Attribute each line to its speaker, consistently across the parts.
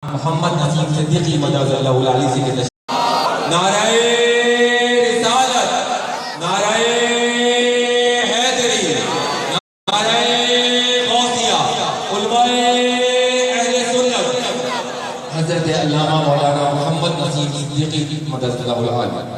Speaker 1: محمد نسیم صدیقی مجاز اللہ العلی سے کے نعرہ رسالت، نعرہ حیدری، نعرہ غوثیہ، علماء اہل سنت حضرت علامہ مولانا محمد نسیم صدیقی مجاز اللہ العلی.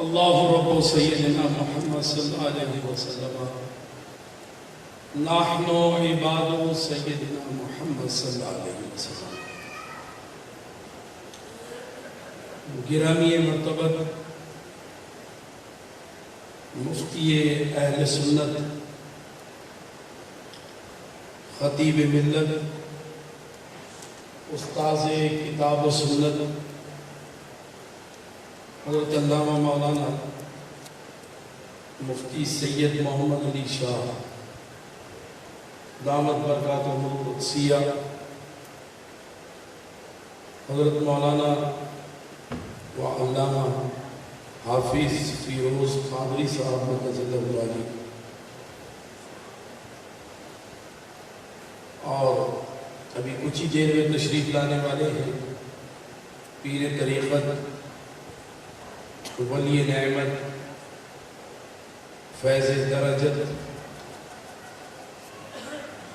Speaker 2: اللہ رب سیدنا محمد صلی اللہ علیہ وسلم نحن عباد سیدنا محمد صلی اللہ علیہ وسلم. گرامی مرتبت مفتی اہل سنت، خطیب ملت، استاذ کتاب و سنت حضرت علامہ مولانا مفتی سید محمد علی شاہ دامت برکاتہ القدسیہ، حضرت مولانا و علامہ حافظ فیروز قادری صاحب مجاز اللہ العلی، اور ابھی کچھ ہی دیر میں تشریف لانے والے ہیں پیر طریقت، ولی نعمت، فیض درجت،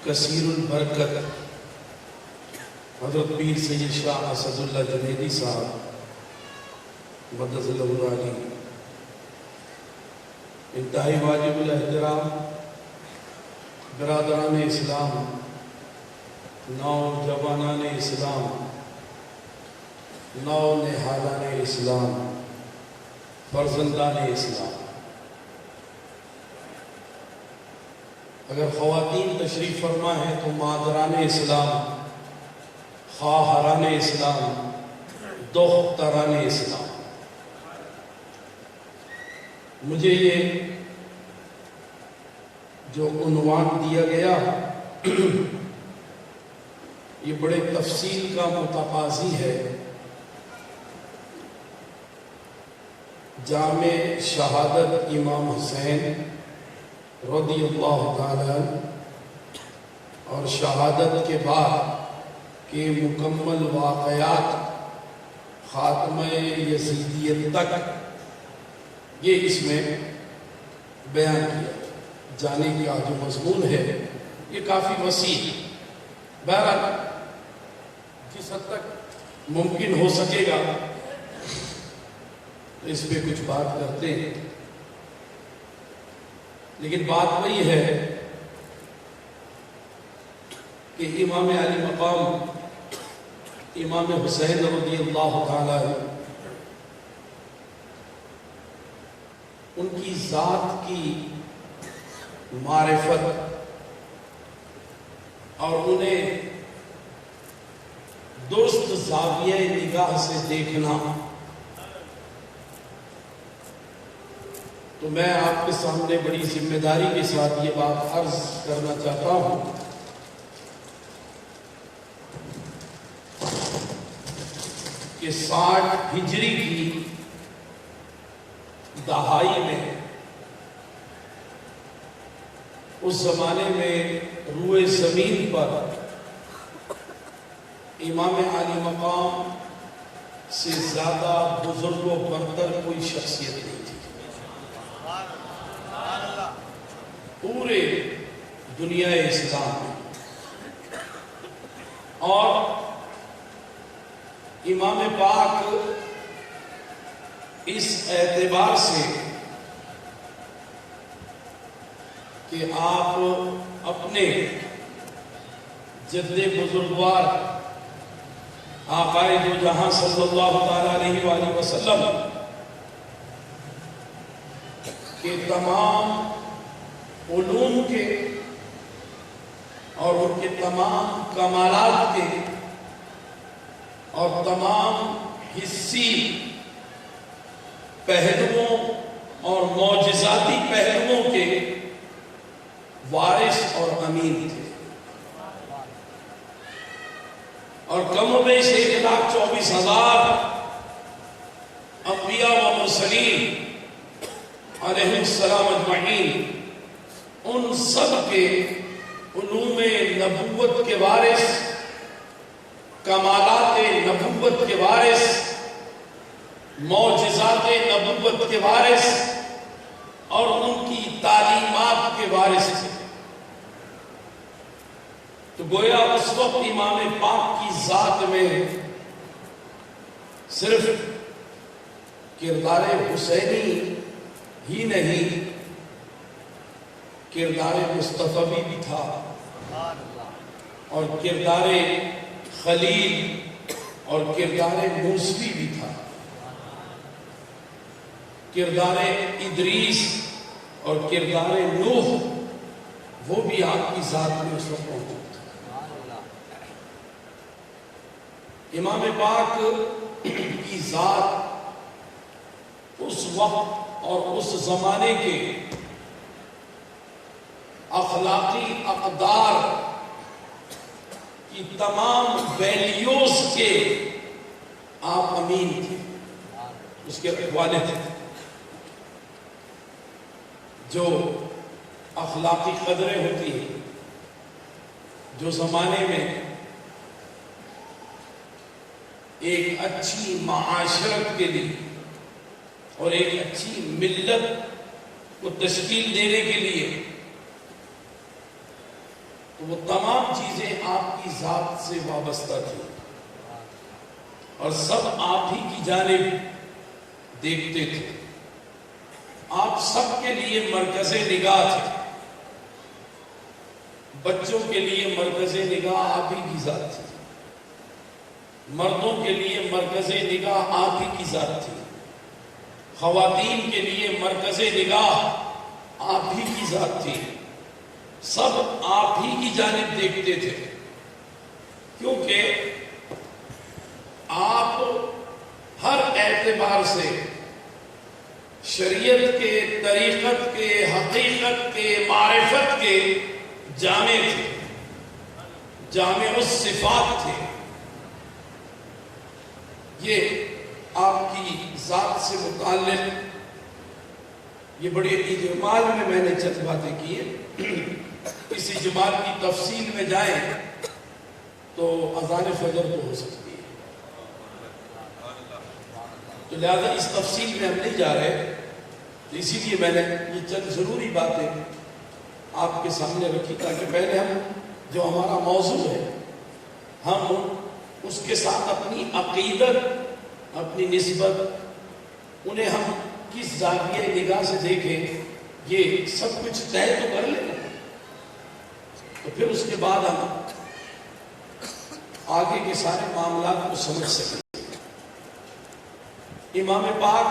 Speaker 2: کثیر البرکت حضرت پیر سید شاہ اسد اللہ جنیدی صاحب مجاز اللہ العلی. انتہائی واجب الاحترام برادران اسلام، نوجوانان اسلام، نونہالان اسلام، فرزندان اسلام، اگر خواتین تشریف فرما ہے تو مادران اسلام، خواہران اسلام، دختران اسلام. مجھے یہ جو عنوان دیا گیا یہ بڑے تفصیل کا متقاضی ہے. جامع شہادت امام حسین رضی اللہ تعالی عنہ اور شہادت کے بعد کے مکمل واقعات خاتمہ یزیدیت تک، یہ اس میں بیان کیا جانے کا جو مضمون ہے یہ کافی وسیع ہے. بہرحال جس حد تک ممکن ہو سکے گا اس پہ کچھ بات کرتے ہیں، لیکن بات وہی ہے کہ امام علی مقام امام حسین رضی اللہ تعالی ان کی ذات کی معرفت اور انہیں درست زاویہ نگاہ سے دیکھنا، تو میں آپ کے سامنے بڑی ذمہ داری کے ساتھ یہ بات عرض کرنا چاہتا ہوں کہ 60 ہجری کی دہائی میں، اس زمانے میں روئے زمین پر امام علی مقام سے زیادہ بزرگ و برتر کوئی شخصیت نہیں تھی. پورے دنیا اسلام میں، اور امام پاک اس اعتبار سے کہ آپ اپنے جد بزرگوار آقائے دو جہاں صلی اللہ تعالی علیہ وآلہ وسلم کے تمام علوم کے اور ان کے تمام کمالات کے اور تمام حسی پہلوؤں اور معجزاتی پہلوؤں کے وارث اور امین تھے، اور کم و بیش 1,24,000 انبیاء و مرسلین علیہ السلام اجمعین، ان سب کے علوم نبوت کے وارث، کمالات نبوت کے وارث، معجزات نبوت کے وارث اور ان کی تعلیمات کے وارث تھے۔ تو گویا اس وقت امام پاک کی ذات میں صرف کردار حسینی ہی نہیں، کردار مصطفی بھی تھا، اور کردار خلیل اور کردار موسوی بھی تھا، کردار ادریس اور کردار نوح وہ بھی آپ کی ذات میں اس وقت موجود تھا۔ امام پاک کی ذات اس وقت اور اس زمانے کے اخلاقی اقدار کی تمام ویلیوز کے آپ امین تھے، اس کے رکھوالے تھے۔ جو اخلاقی قدریں ہوتی ہیں، جو زمانے میں ایک اچھی معاشرت کے لیے اور ایک اچھی ملت کو تشکیل دینے کے لیے، تو وہ تمام چیزیں آپ کی ذات سے وابستہ تھی، اور سب آپ ہی کی جانب دیکھتے تھے۔ آپ سب کے لیے مرکز نگاہ تھے، بچوں کے لیے مرکز نگاہ آپ ہی کی ذات تھی، مردوں کے لیے مرکز نگاہ آپ ہی کی ذات تھی، خواتین کے لیے مرکز نگاہ آپ ہی کی ذات تھی، سب آپ ہی کی جانب دیکھتے تھے، کیونکہ آپ ہر اعتبار سے شریعت کے، طریقت کے، حقیقت کے، معرفت کے جامع تھے، جامع الصفات تھے۔ یہ آپ کی ذات سے متعلق یہ بڑے اجمال میں نے چند باتیں کی ہیں۔ اس اجمال کی تفصیل میں جائیں تو اذان فجر تو ہو سکتی ہے، تو لہذا اس تفصیل میں ہم نہیں جا رہے، تو اسی لیے میں نے یہ چند ضروری باتیں آپ کے سامنے رکھی، تاکہ پہلے ہم جو ہمارا موضوع ہے ہم اس کے ساتھ اپنی عقیدت، اپنی نسبت، انہیں ہم کس زاویہ نگاہ سے دیکھیں، یہ سب کچھ طے تو کر لیں، تو پھر اس کے بعد ہم آگے کے سارے معاملات کو سمجھ سکیں۔ امام پاک،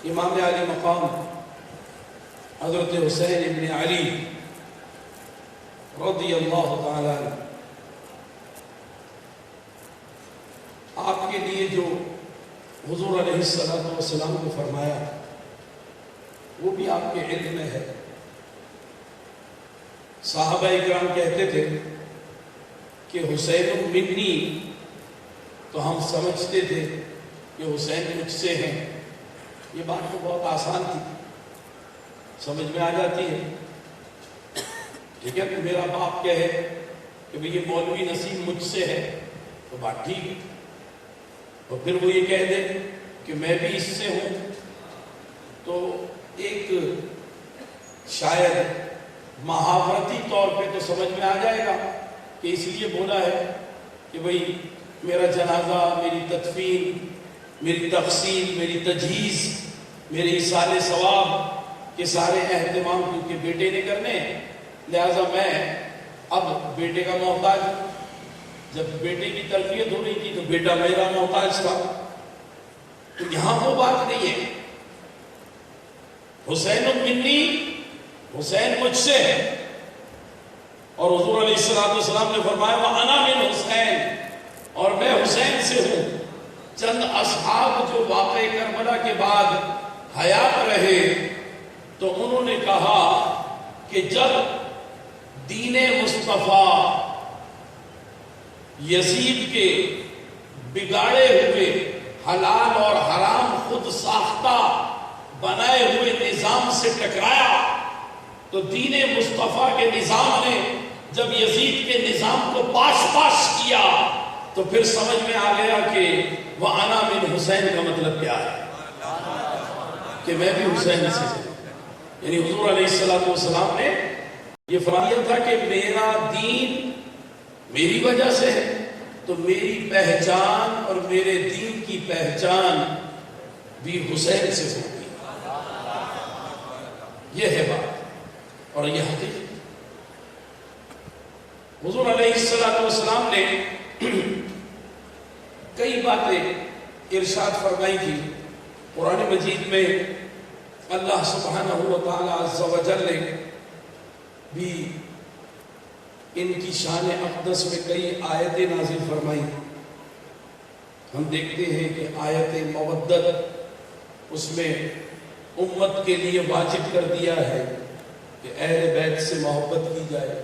Speaker 2: امام علی مقام حضرت حسین ابن علی رضی اللہ تعالی عنہ، آپ کے لیے جو حضور علیہ السلام کو فرمایا وہ بھی آپ کے علم میں ہے۔ صحابہ اکرام کہتے تھے کہ حسین منی، تو ہم سمجھتے تھے کہ حسین مجھ سے ہیں۔ یہ بات تو بہت آسان تھی، سمجھ میں آ جاتی ہے۔ ٹھیک ہے، کہ میرا باپ کہے کہ یہ مولوی نسیم مجھ سے ہے تو بات ٹھیک ہے، اور پھر وہ یہ کہہ دے کہ میں بھی اس سے ہوں، تو ایک شاید محاورتی طور پہ تو سمجھ میں آ جائے گا کہ اس لیے بولا ہے کہ بھئی میرا جنازہ، میری تدفین، میری تقسیم، میری تجہیز، میرے ایصال ثواب کے سارے اہتمام کیونکہ بیٹے نے کرنے ہیں، لہذا میں اب بیٹے کا محتاج ہوں۔ جب بیٹے کی تربیت ہو رہی تھی تو بیٹا میرا محتاج تھا، تو یہاں وہ بات نہیں ہے۔ حسین منی، حسین مجھ سے ہے، اور حضور علیہ السلام نے فرمایا وَأَنَا مِنْ حُسَيْن، اور میں حسین سے ہوں۔ چند اصحاب جو واقع کربلا کے بعد حیات رہے تو انہوں نے کہا کہ جب دین مصطفیٰ یزید کے بگاڑے ہوئے حلال اور حرام خود ساختہ بنائے ہوئے نظام سے ٹکرایا تو دین مصطفیٰ کے نظام نے جب یزید کے نظام کو پاش کیا تو پھر سمجھ میں آ گیا کہ وَأَنَا مِنْ حُسَيْن کا مطلب کیا ہے، کہ میں بھی حسین سے ہوں۔ یعنی حضور علیہ السلام نے یہ فرمایا تھا کہ میرا دین میری وجہ سے ہے تو میری پہچان اور میرے دین کی پہچان بھی حسین سے ہوگی۔ یہ ہے بات اور یہ حقیقت۔ حضور علیہ السلام نے کئی باتیں ارشاد فرمائی تھی۔ قرآن مجید میں اللہ سبحانہ و تعالی عز و جل نے بھی ان کی شان اقدس میں کئی آیتیں نازل فرمائی۔ ہم دیکھتے ہیں کہ آیت مودت اس میں امت کے لیے واجب کر دیا ہے کہ اہل بیت سے محبت کی جائے۔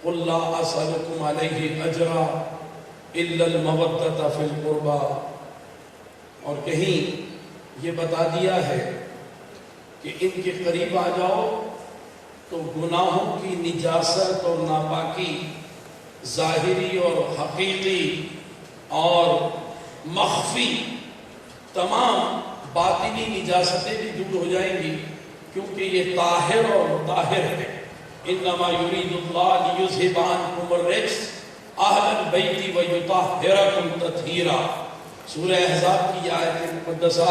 Speaker 2: قُلْ لَا أَسْأَلُكُمْ عَلَيْهِ أَجْرًا إِلَّا الْمَوَدَّةَ فِي الْقُرْبَى، اور کہیں یہ بتا دیا ہے کہ ان کے قریب آ جاؤ تو گناہوں کی نجاست اور ناپاکی ظاہری اور حقیقی اور مخفی تمام باطنی نجاستیں بھی دور ہو جائیں گی، کیونکہ یہ طاہر اور مطہر ہے۔ انما یرید اللہ لیذھب عنکم الرجس اہل البیت ویطہرکم تطہیرا۔ سورہ احزاب کی یہ آیت مقدسہ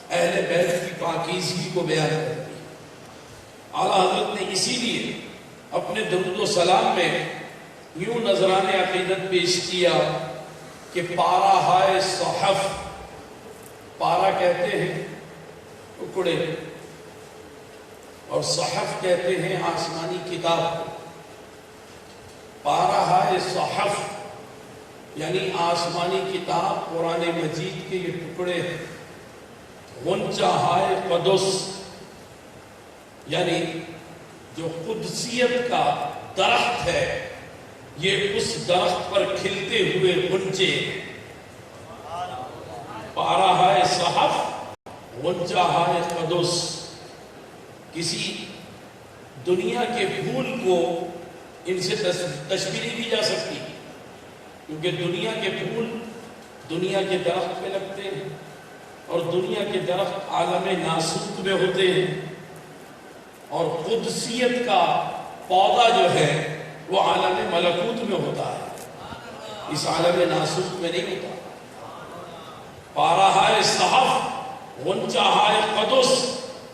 Speaker 2: اہل بیت کی پاکیزگی کو بیان کرتی ہے۔ اعلیٰ حضرت نے اسی لیے اپنے درود و سلام میں یوں نذران عقیدت پیش کیا کہ پارا ہائے صحف، پارا کہتے ہیں ٹکڑے اور صحف کہتے ہیں آسمانی کتاب کو۔ پارا ہائے صحف یعنی آسمانی کتاب قرآن مجید کے یہ ٹکڑے ہیں۔ غنچہ ہائے قدس یعنی جو قدسیت کا درخت ہے یہ اس درخت پر کھلتے ہوئے غنچے۔ پارا ہائے صحف، غنچہ ہائے قدس۔ کسی دنیا کے پھول کو ان سے تشبیہ نہیں دی جا سکتی، کیونکہ دنیا کے پھول دنیا کے درخت پہ لگتے ہیں اور دنیا کے درخت عالم ناسوت میں ہوتے ہیں، اور قدسیت کا پودا جو ہے وہ عالم ملکوت میں ہوتا ہے، اس عالم ناسوت میں نہیں ہوتا۔ پارا ہائے صحف، غنچہ ہائے قدس،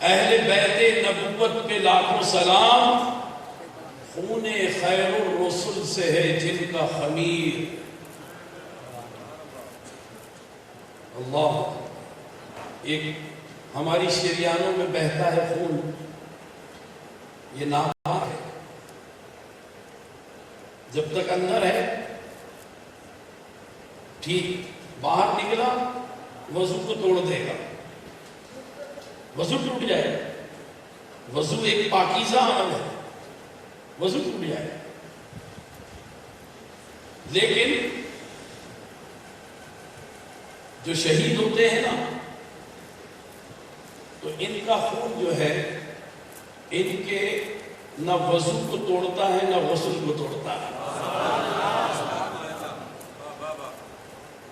Speaker 2: اہل بیت نبوت پہ لاکھوں سلام، خون خیر الرسل سے ہے جن کا خمیر۔ اللہ، ایک ہماری شریانوں میں بہتا ہے خون، یہ ناپاک ہے، جب تک اندر ہے ٹھیک، باہر نکلا وضو کو توڑ دے گا، وضو ٹوٹ جائے گا۔ وضو ایک پاکیزہ عمل ہے، وضو ٹوٹ جائے گا۔ لیکن جو شہید ہوتے ہیں نا تو ان کا خون جو ہے ان کے نہ وضو کو توڑتا ہے نہ غسل کو توڑتا ہے،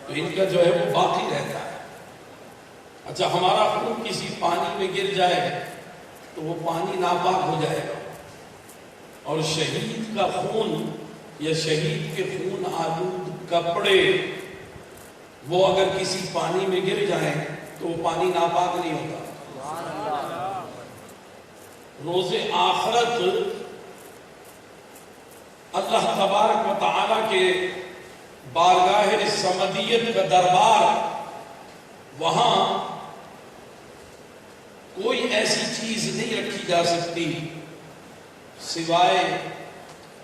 Speaker 2: تو ان کا جو ہے وہ باقی رہتا ہے۔ اچھا، ہمارا خون کسی پانی میں گر جائے تو وہ پانی ناپاک ہو جائے گا، اور شہید کا خون یا شہید کے خون آلود کپڑے وہ اگر کسی پانی میں گر جائیں تو وہ پانی ناپاک نہیں ہوتا۔ روز آخرت اللہ تبارک و تعالی کے بارگاہ سمدیت کا دربار، وہاں کوئی ایسی چیز نہیں رکھی جا سکتی سوائے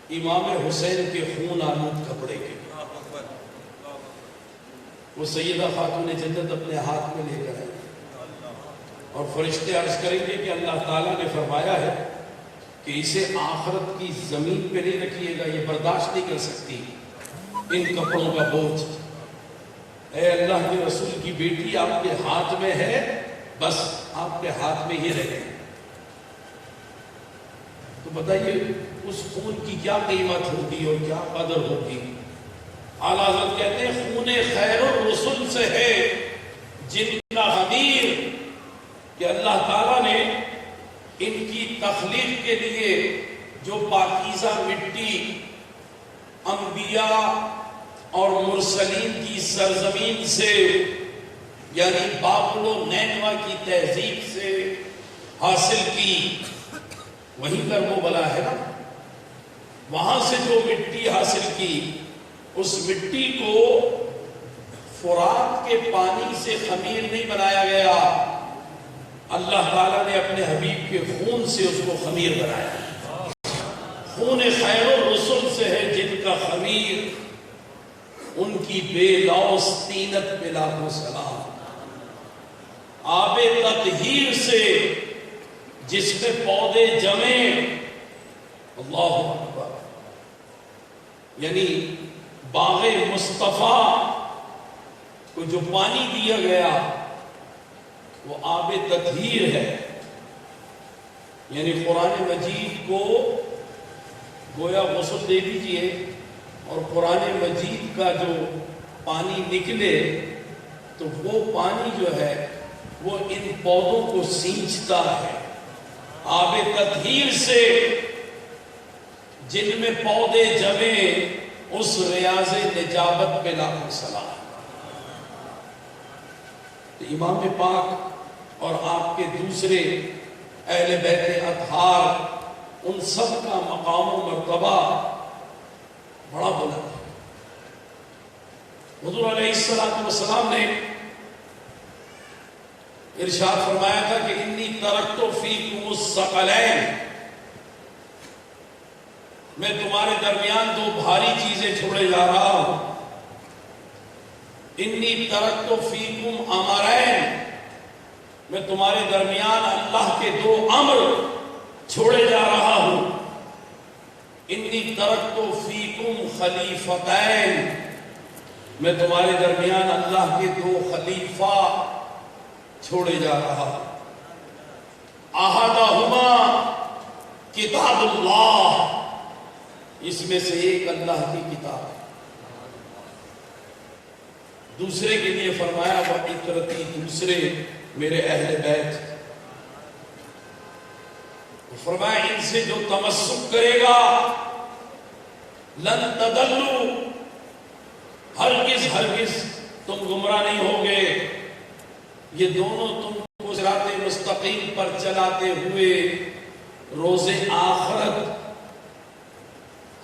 Speaker 2: امام حسین کے خون آلود کپڑے کے، وہ سیدہ خاتون جنت اپنے ہاتھ میں لے کر آئی، اور فرشتے عرض کریں گے کہ اللہ تعالیٰ نے فرمایا ہے کہ اسے آخرت کی زمین پہ نہیں رکھیے گا، یہ برداشت نہیں کر سکتی ان کپڑوں کا بوجھ۔ اے اللہ کے رسول کی بیٹی، آپ کے ہاتھ میں ہے، بس آپ کے ہاتھ میں ہی رہے۔ تو بتائیے اس خون کی کیا قیمت ہوگی اور کیا قدر ہوگی۔ اعلیٰ حضرت کہتے ہیں خون خیر الرسل سے ہے جن کا خمیر، کہ اللہ تعالیٰ نے ان کی تخلیق کے لیے جو پاکیزہ مٹی انبیاء اور مرسلین کی سرزمین سے، یعنی بابل و نینوا کی تہذیب سے حاصل کی، وہیں پر وہ بلا ہے نا، وہاں سے جو مٹی حاصل کی، اس مٹی کو فرات کے پانی سے خمیر نہیں بنایا گیا، اللہ تعالیٰ نے اپنے حبیب کے خون سے اس کو خمیر بنایا۔ خون خیر الرسل سے ہے جن کا خمیر، ان کی بے لوث طینت پہ لاکھوں سلام۔ آب تطہیر سے جس میں پودے جمیں، اللہ اکبر، یعنی باغ مصطفیٰ کو جو پانی دیا گیا وہ آب تطہیر ہے، یعنی قرآن مجید کو گویا غسل دے دیجئے اور قرآن مجید کا جو پانی نکلے تو وہ پانی جو ہے وہ ان پودوں کو سینچتا ہے۔ آب تطہیر سے جن میں پودے جمیں، اس ریاض نجابت پہ لاکھوں سلام۔ تو امام پاک اور آپ کے دوسرے اہل بیت اطہار، ان سب کا مقام و مرتبہ بڑا بلند ہے۔ حضور علیہ السلام نے ارشاد فرمایا تھا کہ انی ترکت فیکم الثقلین، میں تمہارے درمیان دو بھاری چیزیں چھوڑے جا رہا ہوں۔ انی ترکت فیکم امرین، میں تمہارے درمیان اللہ کے دو امر چھوڑے جا رہا ہوں۔ انی ترکت فیکم خلیفتین، میں تمہارے درمیان اللہ کے دو خلیفہ چھوڑے جا رہا ہوں۔ احدہما کتاب اللہ، اس میں سے ایک اللہ کی کتاب ہے، دوسرے کے لیے فرمایا وَإِتْرَتِي، دوسرے میرے اہل بیت، فرمایا ان سے جو تمسک کرے گا لن تدلوا، ہرگز تم گمراہ نہیں ہوگے۔ یہ دونوں تم کو صراط مستقیم پر چلاتے ہوئے روز آخرت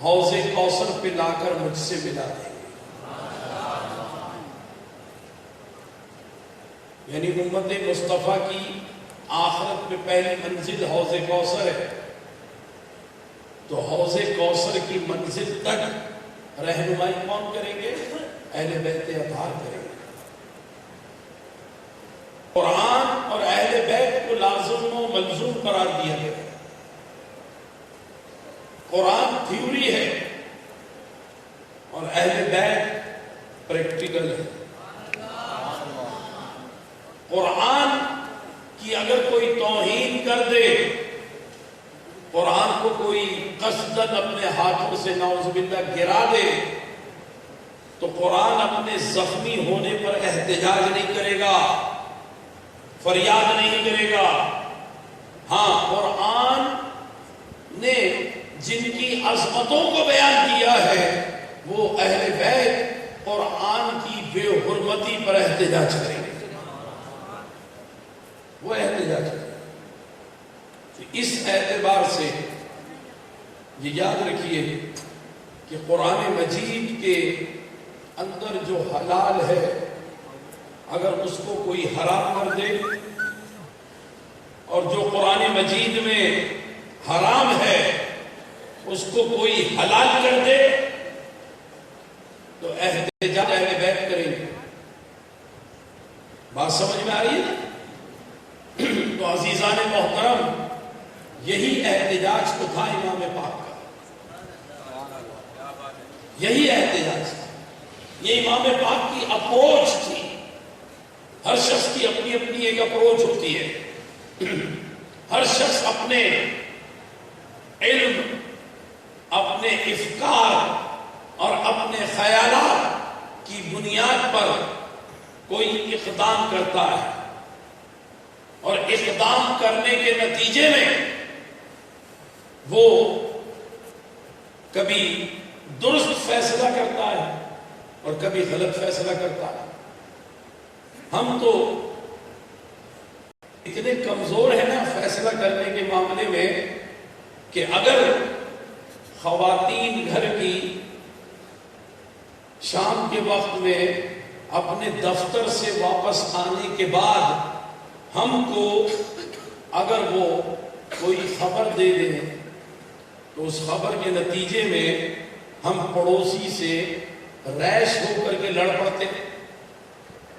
Speaker 2: حوض کوثر پہ لا کر مجھ سے ملا دیں گے۔ یعنی امت مصطفیٰ کی آخرت میں پہلی منزل حوض کوثر ہے، تو حوض کوثر کی منزل تک رہنمائی کون کریں گے؟ اہل بیت اطہار کریں گے۔ قرآن اور اہل بیت کو لازم و ملزوم قرار دیا گیا۔ قرآن تھیوری ہے اور اہل بیت پریکٹیکل ہے۔ قرآن کی اگر کوئی توہین کر دے، قرآن کو کوئی قصدن اپنے ہاتھوں سے نعوذ باللہ گرا دے، تو قرآن اپنے زخمی ہونے پر احتجاج نہیں کرے گا، فریاد نہیں کرے گا۔ ہاں، قرآن نے جن کی عظمتوں کو بیان کیا ہے وہ اہل بیت قرآن کی بے حرمتی پر احتجاج کریں گے، وہ احتجاج کریں گے۔ اس اعتبار سے یہ یاد رکھیے کہ قرآن مجید کے اندر جو حلال ہے اگر اس کو کوئی حرام کر دے، اور جو قرآن مجید میں حرام ہے اس کو کوئی حلال کر دے تو احتجاج اہل بیت کریں گے. بات سمجھ میں آ رہی ہے؟ تو عزیزان محترم، یہی احتجاج تو تھا امام پاک کا، یہی احتجاج تھا، یہ امام پاک کی اپروچ تھی. ہر شخص کی اپنی اپنی ایک اپروچ ہوتی ہے. ہر شخص اپنے علم، اپنے افکار اور اپنے خیالات کی بنیاد پر کوئی اقدام کرتا ہے، اور اقدام کرنے کے نتیجے میں وہ کبھی درست فیصلہ کرتا ہے اور کبھی غلط فیصلہ کرتا ہے. ہم تو اتنے کمزور ہیں نا فیصلہ کرنے کے معاملے میں کہ اگر خواتین گھر کی شام کے وقت میں اپنے دفتر سے واپس آنے کے بعد ہم کو اگر وہ کوئی خبر دے دیں تو اس خبر کے نتیجے میں ہم پڑوسی سے ریش ہو کر کے لڑ پڑتے،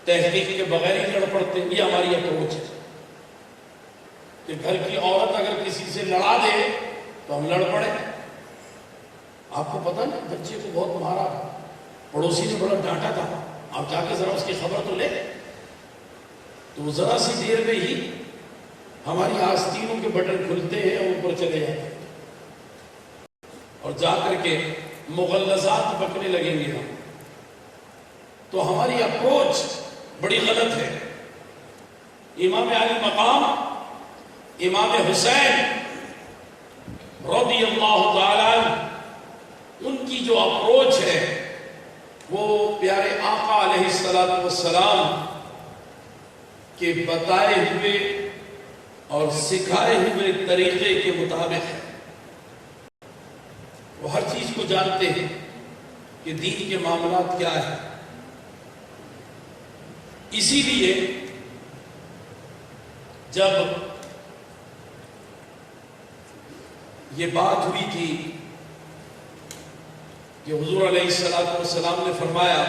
Speaker 2: تحقیق کے بغیر ہی لڑ پڑتے. یہ ہماری اپروچ ہے کہ گھر کی عورت اگر کسی سے لڑا دے تو ہم لڑ پڑے. آپ کو پتہ نا بچے کو بہت مارا، پڑوسی نے بڑا ڈانٹا تھا، آپ جا کے ذرا اس کی خبر تو لے. تو ذرا سی دیر میں ہی ہماری آستینوں کے بٹن کھلتے ہیں اور اوپر چلے جاتے ہیں اور جا کر کے مغلظات پکنے لگیں گے ہم. تو ہماری اپروچ بڑی غلط ہے. امام علی مقام امام حسین رضی اللہ تعالیٰ عنہ، ان کی جو اپروچ ہے وہ پیارے آقا علیہ السلام کے بتائے ہوئے اور سکھائے ہوئے طریقے کے مطابق ہے. وہ ہر چیز کو جانتے ہیں کہ دین کے معاملات کیا ہیں. اسی لیے جب یہ بات ہوئی تھی کہ حضور علیہ السلام نے فرمایا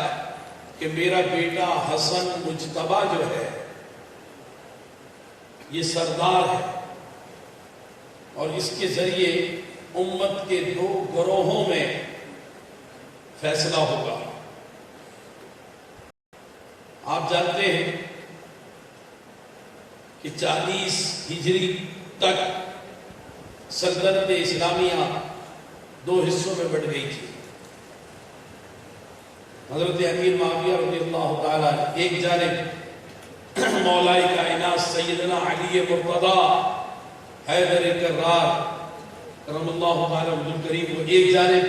Speaker 2: کہ میرا بیٹا حسن مجتبیٰ جو ہے یہ سردار ہے اور اس کے ذریعے امت کے 2 گروہوں میں فیصلہ ہوگا. آپ جانتے ہیں کہ 40 ہجری تک سلطنت اسلامیہ 2 حصوں میں بٹ گئی تھی. حضرت امیر معاویہ رضی اللہ تعالیٰ ایک جانب مولا کائنات سیدنا علی مرتضی حیدر کرار کرم اللہ تعالیٰ عبد الکریم کو ایک جانب،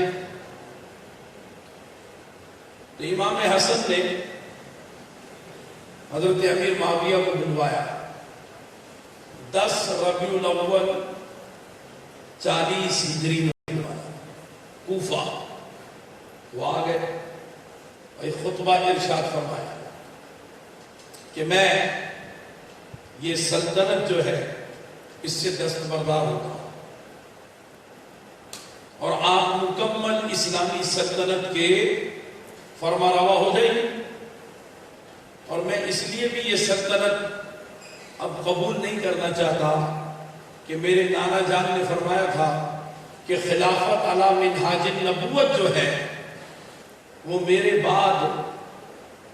Speaker 2: تو امام حسن نے حضرت امیر معاویہ کو بلوایا. 10 ربیع الاول 40 ہجری میں بلوایا کوفہ. وہ آ گئے، ایک خطبہ ارشاد فرمایا کہ میں یہ سلطنت جو ہے اس سے دستبردار ہوگا اور آپ مکمل اسلامی سلطنت کے فرما روا ہو جائیں. اور میں اس لیے بھی یہ سلطنت اب قبول نہیں کرنا چاہتا کہ میرے نانا جان نے فرمایا تھا کہ خلافت علی منہاج النبوت جو ہے وہ میرے بعد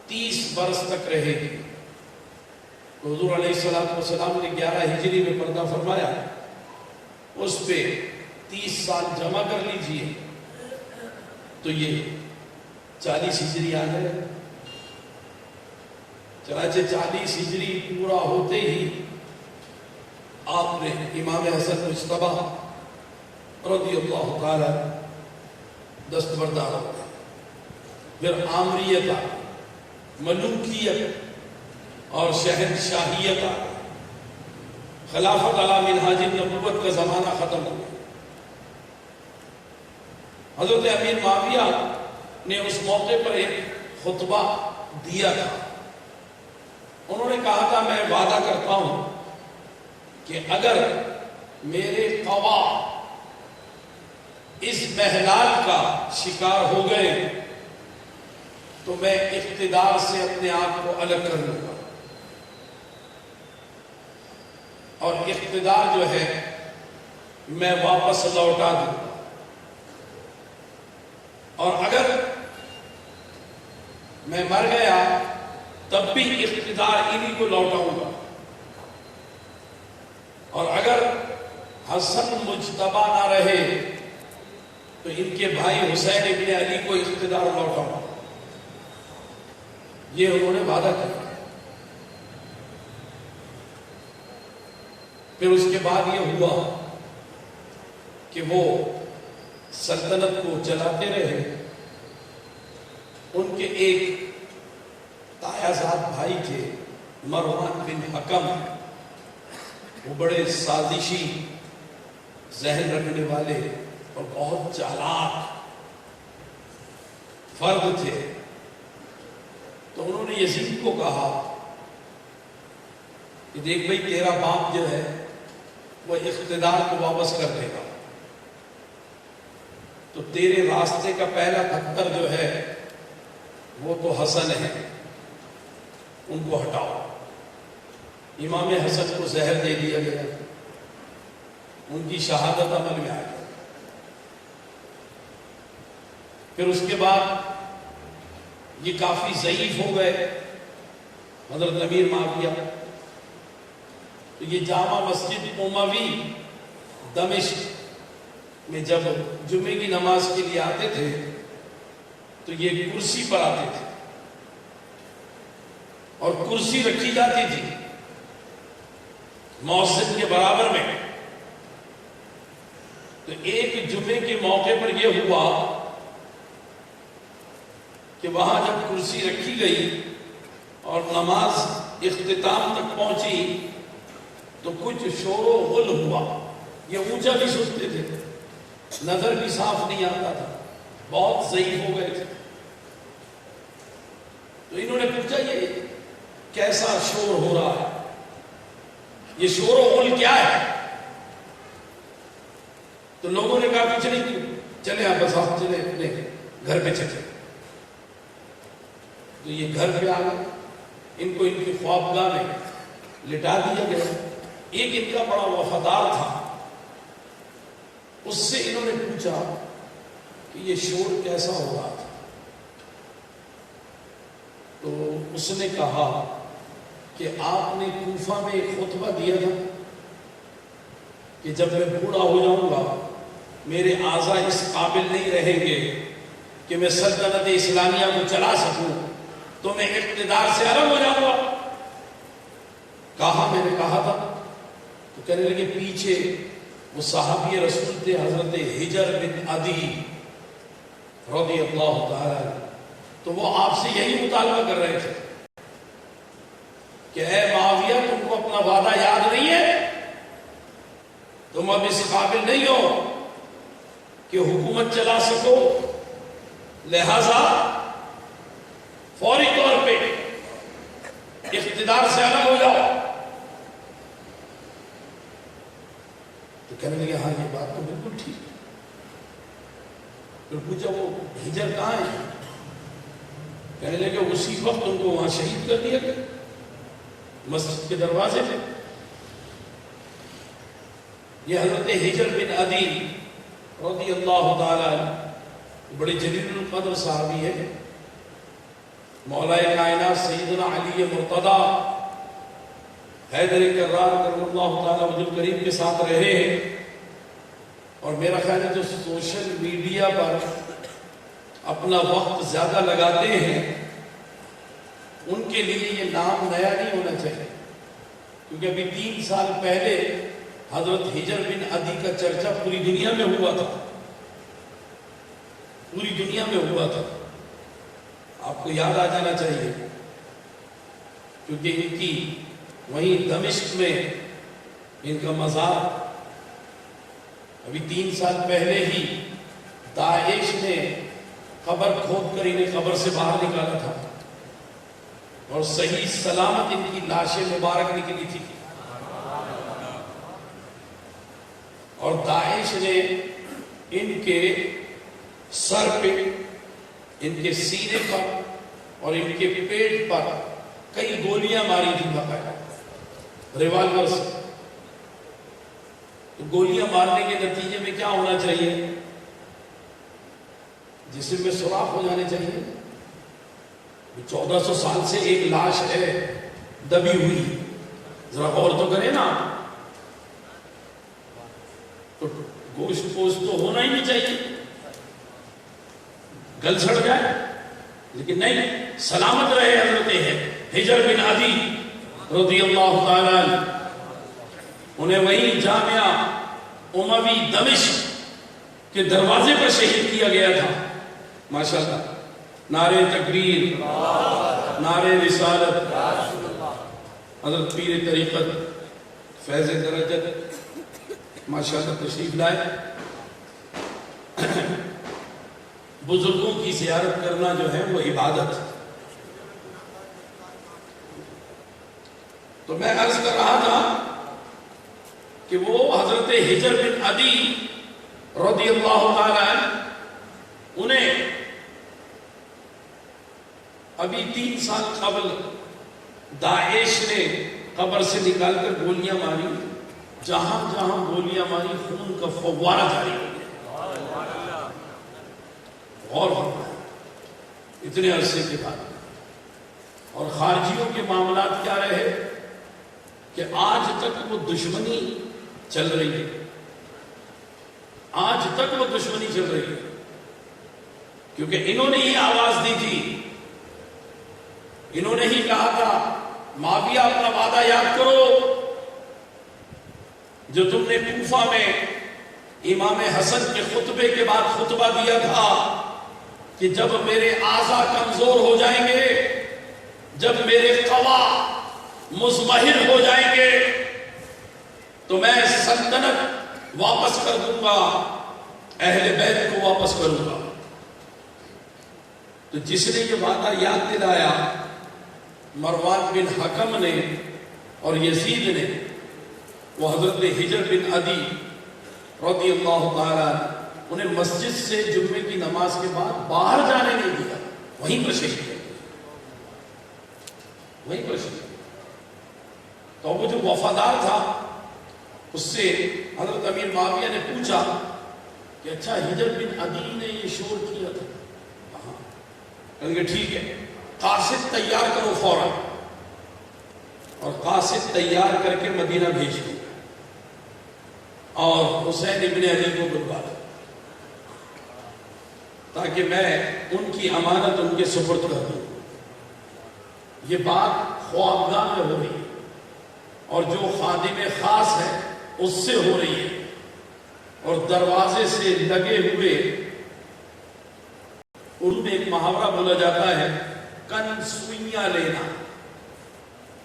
Speaker 2: 30 برس تک رہے گی. تو حضور علیہ السلام نے 11 ہجری میں پردہ فرمایا، اس پہ 30 سال جمع کر لیجئے تو یہ 40 ہجری آ گئے. چنانچہ 40 ہجری پورا ہوتے ہی آپ نے امام حسن مجتبیٰ رضی اللہ تعالی دستبردار ہو گئے. پھر آمریت، ملوکیت اور شہنشاہیت، خلافت علی منہاج النبوت کا زمانہ ختم ہو گیا. حضرت امیر معاویہ نے اس موقع پر ایک خطبہ دیا تھا. انہوں نے کہا تھا میں وعدہ کرتا ہوں کہ اگر میرے قوا اس محلال کا شکار ہو گئے تو میں اقتدار سے اپنے آپ کو الگ کر لوں گا، اور اقتدار جو ہے میں واپس لوٹا دوں گا، اور اگر میں مر گیا تب بھی اقتدار انہی کو لوٹاؤں گا، اور اگر حسن مجتبی نہ رہے تو ان کے بھائی حسین ابن علی کو اقتدار لوٹاؤں گا۔ یہ انہوں نے وعدہ کیا۔ پھر اس کے بعد یہ ہوا کہ وہ سلطنت کو چلاتے رہے۔ ان کے ایک تایازاد بھائی تھے مروان بن حکم، وہ بڑے سازشی ذہن رکھنے والے اور بہت چالاک فرد تھے۔ تو انہوں نے یزید کو کہا کہ دیکھ بھائی تیرا باپ جو ہے وہ اقتدار کو واپس کر دے گا، تو تیرے راستے کا پہلا پتھر جو ہے وہ تو حسن ہے، ان کو ہٹاؤ۔ امام حسن کو زہر دے دیا گیا، ان کی شہادت عمل میں آ گئی۔ پھر اس کے بعد یہ کافی ضعیف ہو گئے حضرت امیر معاویہ، تو یہ جامع مسجد اموی دمشق میں جب جمعے کی نماز کے لیے آتے تھے تو یہ کرسی پر آتے تھے، اور کرسی رکھی جاتی تھی مؤذن کے برابر میں۔ تو ایک جمعے کے موقع پر یہ ہوا کہ وہاں جب کرسی رکھی گئی اور نماز اختتام تک پہنچی تو کچھ شور و غل ہوا۔ یہ اونچا بھی سنتے تھے، نظر بھی صاف نہیں آتا تھا، بہت ضعیف ہو گئے تھے۔ تو انہوں نے پوچھا یہ کیسا شور ہو رہا ہے، یہ شور و غل کیا ہے؟ تو لوگوں نے کہا کچھ نہیں، چلے آپ بس آپ چلے اپنے گھر پہ چلے۔ تو یہ گھر پہ آ گئے، ان کو ان کی خوابگاہ میں لٹا دیا گیا۔ ایک ان کا بڑا وفادار تھا، اس سے انہوں نے پوچھا کہ یہ شور کیسا ہو رہا تھا؟ تو اس نے کہا کہ آپ نے کوفہ میں ایک خطبہ دیا تھا کہ جب میں بوڑھا ہو جاؤں گا میرے اعضاء اس قابل نہیں رہیں گے کہ میں سلطنت اسلامیہ کو چلا سکوں، تو میں اقتدار سے الگ ہو جاؤں گا۔ کہا میں نے کہا تھا؟ تو کہنے لگے پیچھے وہ صحابی رسول تھے حضرت حجر بن عدی رضی اللہ تعالی عنہ، تو وہ آپ سے یہی مطالبہ کر رہے تھے کہ اے معاویہ تم کو اپنا وعدہ یاد نہیں ہے؟ تم اب اس قابل نہیں ہو کہ حکومت چلا سکو، لہذا فوری طور پہ اقتدار سے الگ ہو جاؤ۔ تو کہنے لگے ہاں یہ بات تو بالکل ٹھیک ہے۔ پھر پوچھا وہ ہجر کہاں ہے؟ کہنے لگے اسی وقت ان کو وہاں شہید کر دیا گیا مسجد کے دروازے پہ۔ یہ حضرت حجر بن عدی رضی اللہ تعالی عنہ بڑے جلیل القدر صحابی ہے، مولا کائنات سیدنا علی مرتضی حیدر کرار کرم اللہ تعالی وجہ کریم کے ساتھ رہے ہیں، اور میرا خیال ہے جو سوشل میڈیا پر اپنا وقت زیادہ لگاتے ہیں ان کے لیے یہ نام نیا نہیں ہونا چاہیے، کیونکہ ابھی 3 سال پہلے حضرت حجر بن عدی کا چرچا پوری دنیا میں ہوا تھا، پوری دنیا میں ہوا تھا۔ آپ کو یاد آ جانا چاہیے، کیونکہ ان کی وہیں دمشق میں ان کا مزار ابھی 3 سال پہلے ہی داعش نے قبر کھود کر انہیں قبر سے باہر نکالا تھا، اور صحیح سلامت ان کی لاشیں مبارک نکلی تھی، اور داعش نے ان کے سر پہ، ان کے سینے پر اور ان کے پیٹ پر کئی گولیاں ماری تھی باقاعدہ ریوالور سے. تو گولیاں مارنے کے نتیجے میں کیا ہونا چاہیے؟ جسم میں سوراخ ہو جانے چاہیے. 1400 سال سے ایک لاش ہے دبی ہوئی، ذرا غور تو کریں نا. تو گوشت پوش تو ہونا ہی نہیں چاہیے، گل سڑ جائے، لیکن نہیں، سلامت رہے. حضرت حجر بن عدی رضی اللہ تعالیٰ عنہ، انہیں وہی جامعہ اموی دمشق کے دروازے پر شہید کیا گیا تھا. ماشاءاللہ، نعرہ تکبیر، نعرہ رسالت. حضرت پیر طریقت فیض درجت ماشاءاللہ تشریف لائے. بزرگوں کی زیارت کرنا جو ہے وہ عبادت. تو میں عرض کر رہا تھا کہ وہ حضرت حجر بن عدی رضی اللہ تعالیٰ عنہ، انہیں ابھی 3 سال قبل داعش نے قبر سے نکال کر گولیاں ماری. جہاں جہاں گولیاں ماری خون کا فوارہ جاری ہو گیا. غور فرمائیں، اتنے عرصے کے بعد. اور خارجیوں کے معاملات کیا رہے کہ آج تک وہ دشمنی چل رہی ہے. آج تک وہ دشمنی چل رہی ہے، کیونکہ انہوں نے ہی آواز دی تھی، انہوں نے ہی کہا تھا معاویہ اپنا وعدہ یاد کرو جو تم نے کوفہ میں امام حسن کے خطبے کے بعد خطبہ دیا تھا کہ جب میرے اعضاء کمزور ہو جائیں گے، جب میرے قوا مزمحل ہو جائیں گے تو میں سلطنت واپس کر دوں گا، اہل بیت کو واپس کروں گا. تو جس نے یہ وعدہ یاد دلایا، مروان بن حکم نے اور یزید نے، وہ حضرت حجر بن عدی رضی اللہ تعالیٰ انہیں مسجد سے جمعے کی نماز کے بعد باہر جانے نہیں دیا، وہیں پر شہید کر دیا، وہیں پر شہید. تو وہ جو وفادار تھا اس سے حضرت امیر معاویہ نے پوچھا کہ اچھا حجر بن عدی نے یہ شور کیا تھا؟ ہاں. کہا کہ ٹھیک ہے، قاصد تیار کرو فوراً. اور قاصد تیار کر کے مدینہ بھیج دو اور حسین ابن علی کو بلوا دو تاکہ میں ان کی امانت ان کے سپرد کر دوں. یہ بات خوابگاہ میں ہو رہی ہے اور جو خادم خاص ہے اس سے ہو رہی ہے، اور دروازے سے لگے ہوئے اردو میں ایک محاورہ بولا جاتا ہے کن سوئیاں لینا،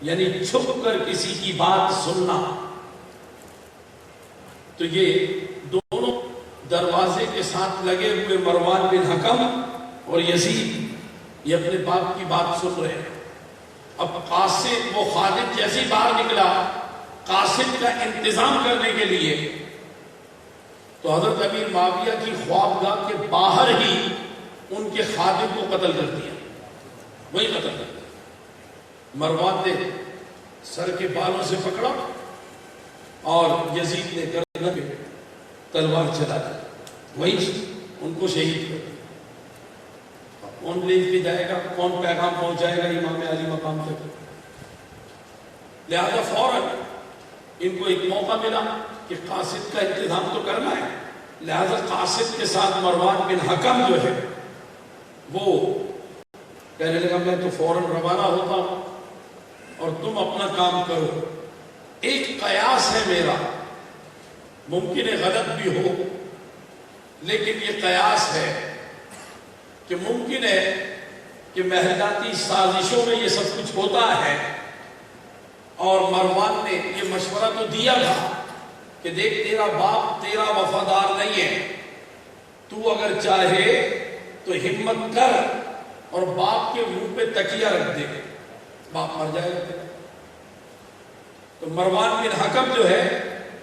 Speaker 2: یعنی چھپ کر کسی کی بات سننا. تو یہ دونوں دروازے کے ساتھ لگے ہوئے مروان بن حکم اور یزید یہ اپنے باپ کی بات سن رہے ہیں. اب قاصد وہ خادم جیسے باہر نکلا قاصد کا انتظام کرنے کے لیے، تو حضرت امیر معاویہ کی خوابگاہ کے باہر ہی ان کے خادم کو قتل کر دیا، وہی قتل کر دیا. مروان نے سر کے بالوں سے پکڑا اور یزید نے گردن پہ تلوار چلا دی، وہی ان کو شہید کر دیا. کون لے کے جائے گا، کون پیغام پہنچائے گا امام علی مقام تک؟ لہذا فوراً ان کو ایک موقع ملا کہ قاصد کا انتظام تو کرنا ہے. لہذا قاصد کے ساتھ مروان بن حکم جو ہے وہ کہنے لگا میں تو فوراً روانہ ہوتا ہوں اور تم اپنا کام کرو. ایک قیاس ہے میرا، ممکن ہے غلط بھی ہو، لیکن یہ قیاس ہے کہ ممکن ہے کہ محلاتی سازشوں میں یہ سب کچھ ہوتا ہے. اور مروان نے یہ مشورہ تو دیا تھا کہ دیکھ تیرا باپ تیرا وفادار نہیں ہے، تو اگر چاہے تو ہمت کر اور باپ کے منہ پہ تکیہ رکھ دے، باپ مر جائے گا. تو مروان بن حکم جو ہے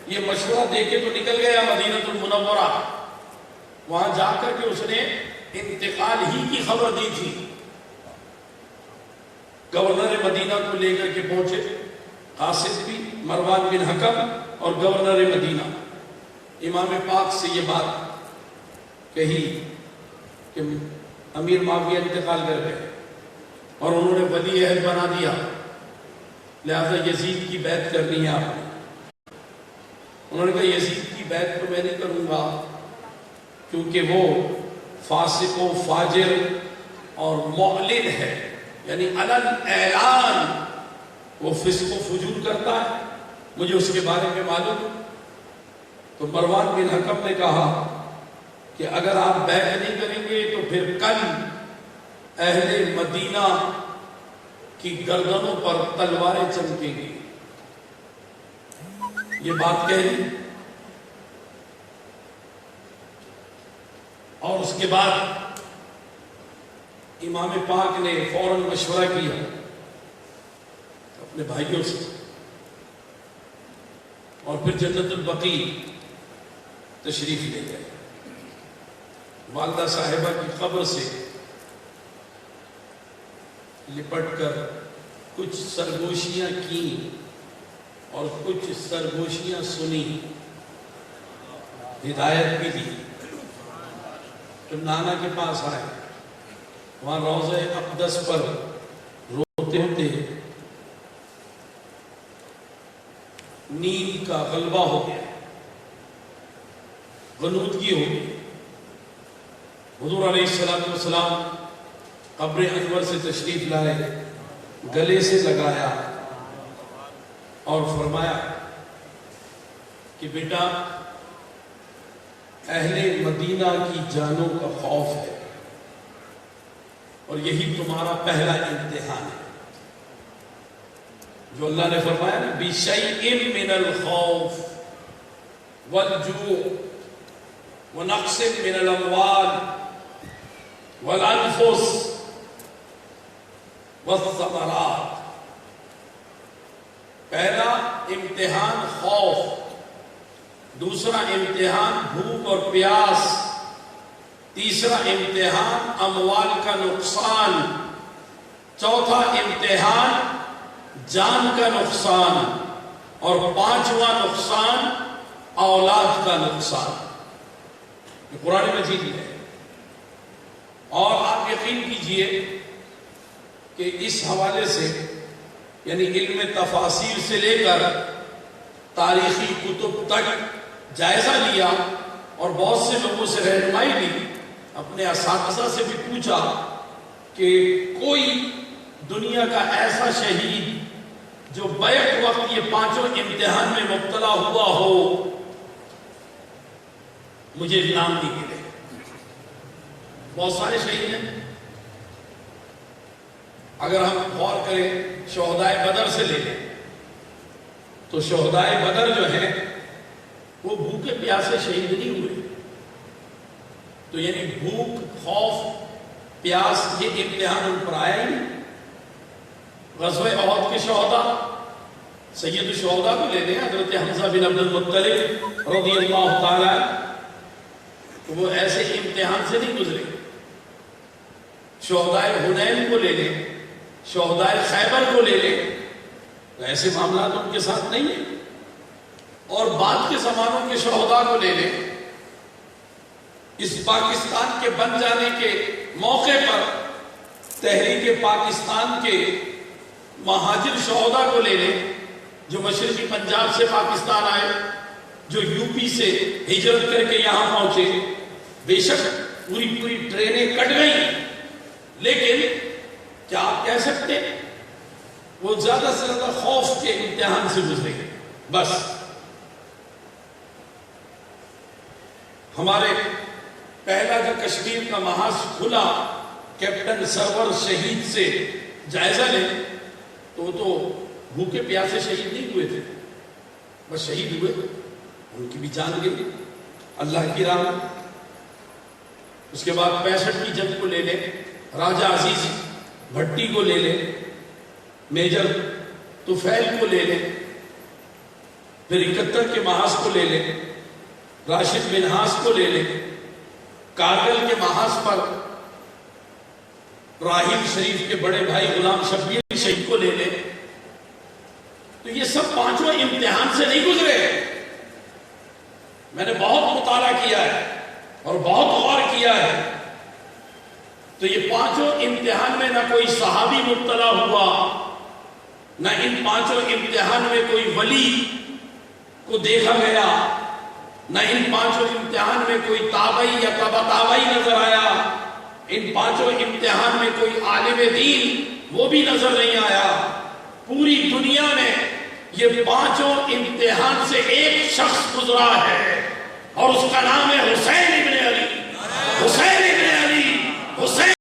Speaker 2: یہ مشورہ دے کے تو نکل گیا مدینہ المنورہ، وہاں جا کر کے اس نے انتقال ہی کی خبر دی تھی. گورنر مدینہ کو لے کر کے پہنچے قاصد بھی، مروان بن حکم اور گورنر مدینہ. امام پاک سے یہ بات کہی کہ امیر معاویہ انتقال کر گئے اور انہوں نے ولی عہد بنا دیا، لہذا یزید کی بیعت کرنی ہے آپ نے. انہوں نے کہا یزید کی بیعت تو میں نہیں کروں گا کیونکہ وہ فاسق و فاجر اور معلن ہے، یعنی علن اعلان وہ فسق و فجور کرتا ہے، مجھے اس کے بارے میں معلوم. تو مروان بن حکم نے کہا کہ اگر آپ بیعت نہیں کریں گے تو پھر کل اہل مدینہ کی گردنوں پر تلواریں چمکیں گی. یہ بات کہہ دی اور اس کے بعد امام پاک نے فوراً مشورہ کیا اپنے بھائیوں سے اور پھر جنت البقیع تشریف لے گئے. والدہ صاحبہ کی قبر سے لپٹ کر کچھ سرگوشیاں کی اور کچھ سرگوشیاں سنی، ہدایت بھی دی. جب نانا کے پاس آئے وہاں روضہ اقدس پر روتے ہوتے نیند کا غلبہ ہو گیا، غنودگی ہو گئی. حضور علیہ السلام قبر انور سے تشریف لائے، گلے سے لگایا اور فرمایا کہ بیٹا اہل مدینہ کی جانوں کا خوف ہے اور یہی تمہارا پہلا امتحان ہے. جو اللہ نے فرمایا نا بِشَيْءٍ مِّنَ الْخَوْفِ وَالْجُوعِ وَنَقْصٍ مِّنَ الْأَمْوَالِ وَالْأَنفُسِ وَالثَّمَرَاتِ. پہلا امتحان خوف، دوسرا امتحان بھوک اور پیاس، تیسرا امتحان اموال کا نقصان، چوتھا امتحان جان کا نقصان اور پانچواں نقصان اولاد کا نقصان. یہ قرآن مجید ہے. اور آپ یقین کیجئے کہ اس حوالے سے یعنی علم تفاسیر سے لے کر تاریخی کتب تک جائزہ لیا اور بہت سے لوگوں سے رہنمائی لی، اپنے اساتذہ سے بھی پوچھا کہ کوئی دنیا کا ایسا شہید جو بیک وقت یہ پانچوں امتحان میں مبتلا ہوا ہو، مجھے نام نہیں ملے. بہت سارے شہید ہیں. اگر ہم غور کریں شہدائے بدر سے لے لیں تو شہدائے بدر جو ہیں وہ بھوکے پیاسے شہید نہیں ہوئے. تو یعنی بھوک، خوف، پیاس یہ امتحان ان پر آیا ہی نہیں. غزوہ احد کے شہداء سید الشہداء کو لے لیں، حضرت حمزہ بن عبد المطلب رضی اللہ تعالی، تو وہ ایسے امتحان سے نہیں گزرے. شہدائے حنین کو لے لیں، شہدائے خیبر کو لے لیں، تو ایسے معاملات ان کے ساتھ نہیں ہیں. اور بعد کے زمانوں کے شہداء کو لے لیں، اس پاکستان کے بن جانے کے موقع پر تحریک پاکستان کے مہاجر شہداء کو لے لیں جو مشرقی پنجاب سے پاکستان آئے، جو یو پی سے ہجرت کر کے یہاں پہنچے. بے شک پوری ٹرینیں کٹ گئی، لیکن کیا آپ کہہ سکتے وہ زیادہ سے زیادہ خوف کے امتحان سے گزرے گئے. بس ہمارے پہلا جو کشمیر کا محاذ کھلا کیپٹن سرور شہید سے جائزہ لیں تو وہ تو بھوکے پیاسے شہید نہیں ہوئے تھے، بس شہید ہوئے، ان کی بھی جان گئی اللہ کی راہ. اس کے بعد 65 کی جنگ کو لے لیں، راجہ عزیز بھٹی کو لے لیں، میجر طفیل کو لے لیں، پھر 71 کے محاذ کو لے لیں، راشد منہاس کو لے لیں. کارگل کے محاذ پر راحیل شریف کے بڑے بھائی غلام شبیر شہید کو لے لے، تو یہ سب پانچوں امتحان سے نہیں گزرے۔ میں نے بہت مطالعہ کیا ہے اور بہت غور کیا ہے، تو یہ پانچوں امتحان میں نہ کوئی صحابی مبتلا ہوا، نہ ان پانچوں امتحان میں کوئی ولی کو دیکھا گیا، نہ ان پانچوں امتحان میں کوئی تابعی یا تبع تابعی نظر آیا، ان پانچوں امتحان میں کوئی عالم دین وہ بھی نظر نہیں آیا۔ پوری دنیا میں یہ پانچوں امتحان سے ایک شخص گزرا ہے اور اس کا نام ہے حسین ابن